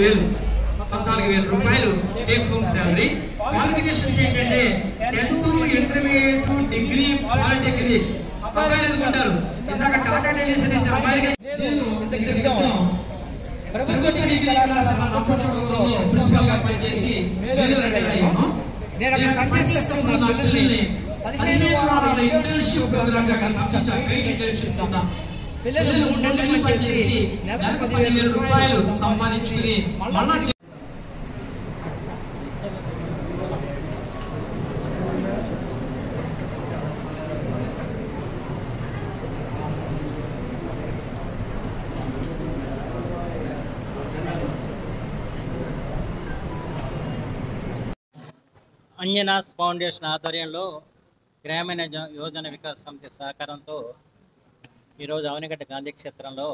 14,000 రూపాయలు take home salary. Qualifications ఏంటంటే 10th intermediate degree polytechnic. అబ్బాయిలు ఎందుకుంటారు, ఇందాక టాటా టెలిస్ అనేసి అబ్బాయిలకి ప్రభుత్వ డిగ్రీ కళాశాల నంపచోడవరంలో ప్రిన్సిపల్ గా పనిచేసి రిటైర్ అయ్యాను. నేను అక్కడ పనిచేస్తున్న నా పిల్లల్ని 15 వారాల ఇంటర్న్షిప్ ప్రోగ్రామ్ గా పంపించాను. పెయిడ్ ఇంటర్న్షిప్ కింద పిల్లలు 3 నెలలు పనిచేసి నెలకు 10,000 రూపాయలు సంపాదించుకుని మళ్ళా అంజనాస్ ఫౌండేషన్ ఆధ్వర్యంలో గ్రామీణ యోజన వికాస్ సమితి సహకారంతో ఈరోజు అవనిగడ్డ గాంధీ క్షేత్రంలో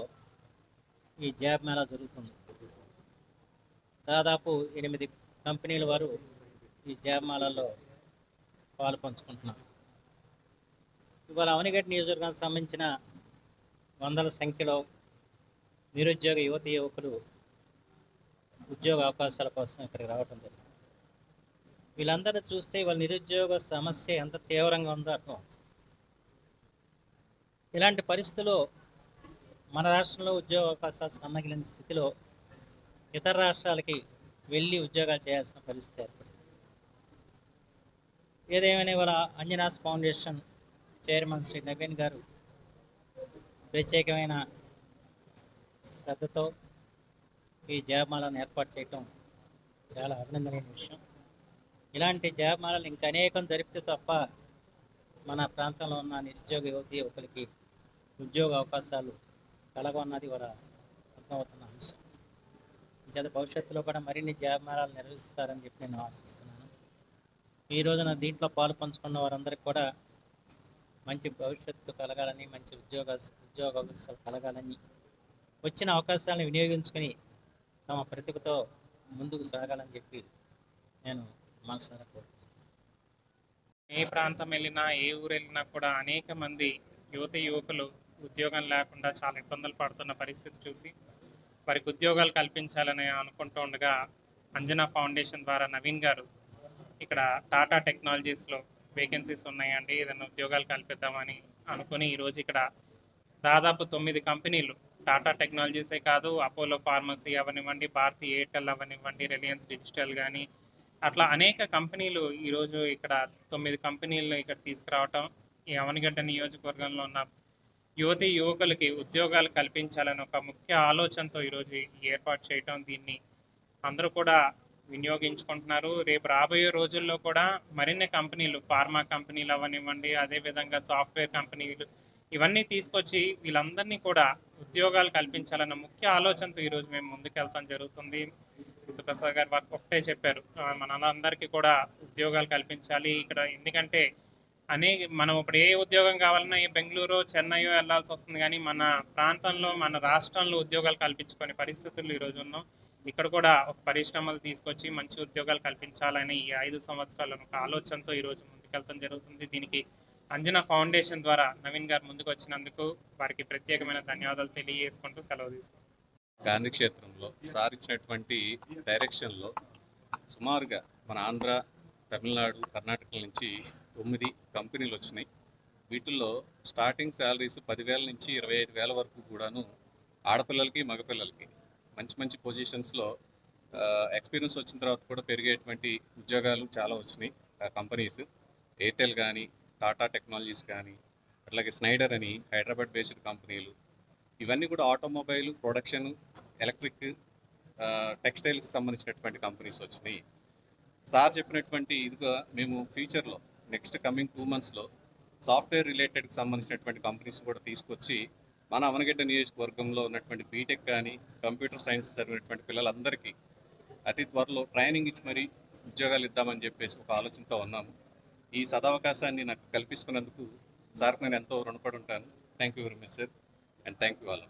ఈ జాబ్ మేళా జరుగుతుంది. దాదాపు 8 కంపెనీల వారు ఈ జాబ్ మేళాలో పాలు పంచుకుంటున్నారు. ఇవాళ అవనిగడ్డ నియోజకవర్గానికి సంబంధించిన వందల సంఖ్యలో నిరుద్యోగ యువతీ యువకులు ఉద్యోగ అవకాశాల కోసం ఇక్కడికి రావడం జరిగింది. వీళ్ళందరూ చూస్తే వాళ్ళ నిరుద్యోగ సమస్య ఎంత తీవ్రంగా ఉందో అర్థమవుతుంది. ఇలాంటి పరిస్థితుల్లో మన రాష్ట్రంలో ఉద్యోగ అవకాశాలు సన్నగిలిన స్థితిలో ఇతర రాష్ట్రాలకి వెళ్ళి ఉద్యోగాలు చేయాల్సిన పరిస్థితి ఏర్పడింది. ఏదేమైనా ఇవాళ అంజనాస్ ఫౌండేషన్ చైర్మన్ శ్రీ నవీన్ గారు ప్రత్యేకమైన శ్రద్ధతో ఈ జాబ్ మేళాను ఏర్పాటు చేయటం చాలా అభినందనీయ విషయం. ఇలాంటి జాబ్ మేళాలు ఇంకా అనేకం జరిపితే తప్ప మన ప్రాంతంలో ఉన్న నిరుద్యోగ యువతీ యువకులకి ఉద్యోగ అవకాశాలు కలగన్నది వారు అర్థమవుతున్న అంశం. చేత భవిష్యత్తులో కూడా మరిన్ని జాబ్ మేళాలు నిర్వహిస్తారని చెప్పి నేను ఆశిస్తున్నాను. ఈ రోజున దీంట్లో పాలు పంచుకున్న వారందరికీ కూడా మంచి భవిష్యత్తు కలగాలని, మంచి ఉద్యోగ అవకాశాలు కలగాలని, వచ్చిన అవకాశాలను వినియోగించుకొని తమ ప్రతిభతో ముందుకు సాగాలని చెప్పి నేను మనసారా కోరుతున్నాను. ఏ ప్రాంతం వెళ్ళినా, ఏ ఊరు వెళ్ళినా కూడా అనేక మంది యువతీ యువకులు ఉద్యోగం లేకుండా చాలా ఇబ్బందులు పడుతున్న పరిస్థితి చూసి వారికి ఉద్యోగాలు కల్పించాలని అనుకుంటూ ఉండగా అంజనా ఫౌండేషన్ ద్వారా నవీన్ గారు ఇక్కడ టాటా టెక్నాలజీస్లో వేకెన్సీస్ ఉన్నాయండి, ఏదైనా ఉద్యోగాలు కల్పిద్దామని అనుకుని ఈరోజు ఇక్కడ దాదాపు 9 కంపెనీలు, టాటా టెక్నాలజీసే కాదు, అపోలో ఫార్మసీ అవనివ్వండి, భారతీ ఎయిర్టెల్ అవనివ్వండి, రిలయన్స్ డిజిటల్ కానీ అట్లా అనేక కంపెనీలు ఈరోజు ఇక్కడ 9 కంపెనీలను ఇక్కడ తీసుకురావటం ఈ అవనిగడ్డ నియోజకవర్గంలో ఉన్న యువతీ యువకులకి ఉద్యోగాలు కల్పించాలని ఒక ముఖ్య ఆలోచనతో ఈరోజు ఏర్పాటు చేయటం, దీన్ని అందరూ కూడా వినియోగించుకుంటున్నారు. రేపు రాబోయే రోజుల్లో కూడా మరిన్ని కంపెనీలు, ఫార్మా కంపెనీలు అవనివ్వండి, అదేవిధంగా సాఫ్ట్వేర్ కంపెనీలు ఇవన్నీ తీసుకొచ్చి వీళ్ళందరినీ కూడా ఉద్యోగాలు కల్పించాలన్న ముఖ్య ఆలోచనతో ఈరోజు మేము ముందుకెళ్తాం జరుగుతుంది. ప్రసాద్ గారు ఒకటే చెప్పారు, మనందరికీ కూడా ఉద్యోగాలు కల్పించాలి ఇక్కడ. ఎందుకంటే మనం ఇప్పుడు ఏ ఉద్యోగం కావాలన్నా బెంగళూరు, చెన్నైయో వెళ్ళాల్సి వస్తుంది, కానీ మన ప్రాంతంలో, మన రాష్ట్రంలో ఉద్యోగాలు కల్పించుకునే పరిస్థితులు ఈరోజు ఉన్నాం. ఇక్కడ కూడా ఒక పరిశ్రమలు తీసుకొచ్చి మంచి ఉద్యోగాలు కల్పించాలని ఈ 5 సంవత్సరాలను ఒక ఆలోచనతో ఈరోజు ముందుకెళ్తాం జరుగుతుంది. దీనికి అంజనా ఫౌండేషన్ ద్వారా నవీన్ గారు ముందుకు వచ్చినందుకు వారికి ప్రత్యేకమైన ధన్యవాదాలు తెలియజేసుకుంటూ సెలవు తీసుకుంటాం. గాంధీ క్షేత్రంలో సార్ ఇచ్చినటువంటి డైరెక్షన్లో సుమారుగా మన ఆంధ్ర, తమిళనాడు, కర్ణాటక నుంచి 9 కంపెనీలు వచ్చినాయి. వీటిల్లో స్టార్టింగ్ శాలరీస్ 10,000 నుంచి 25,000 వరకు కూడాను ఆడపిల్లలకి, మగపిల్లలకి మంచి మంచి పొజిషన్స్లో ఎక్స్పీరియన్స్ వచ్చిన తర్వాత కూడా పెరిగేటువంటి ఉద్యోగాలు చాలా వచ్చినాయి. కంపెనీస్ ఎయిర్టెల్ కానీ, టాటా టెక్నాలజీస్ కానీ, అట్లాగే స్నైడర్ అని హైదరాబాద్ బేస్డ్ కంపెనీలు, ఇవన్నీ కూడా ఆటోమొబైల్ ప్రొడక్షన్, ఎలక్ట్రిక్, టెక్స్టైల్స్కి సంబంధించినటువంటి కంపెనీస్ వచ్చినాయి. సార్ చెప్పినటువంటి ఇదిగా మేము ఫ్యూచర్లో నెక్స్ట్ కమింగ్ 2 monthsలో సాఫ్ట్వేర్ రిలేటెడ్కి సంబంధించినటువంటి కంపెనీస్ కూడా తీసుకొచ్చి మన అవనగడ్డ నియోజకవర్గంలో ఉన్నటువంటి బీటెక్ కానీ, కంప్యూటర్ సైన్స్ చదివినటువంటి పిల్లలందరికీ అతి త్వరలో ట్రైనింగ్ ఇచ్చి మరీ ఉద్యోగాలు ఇద్దామని చెప్పేసి ఒక ఆలోచనతో ఉన్నాము. ఈ సదవకాశాన్ని నాకు కల్పిస్తున్నందుకు సార్కి నేను ఎంతో రుణపడి ఉంటాను. Thank you very much sir, and thank you all.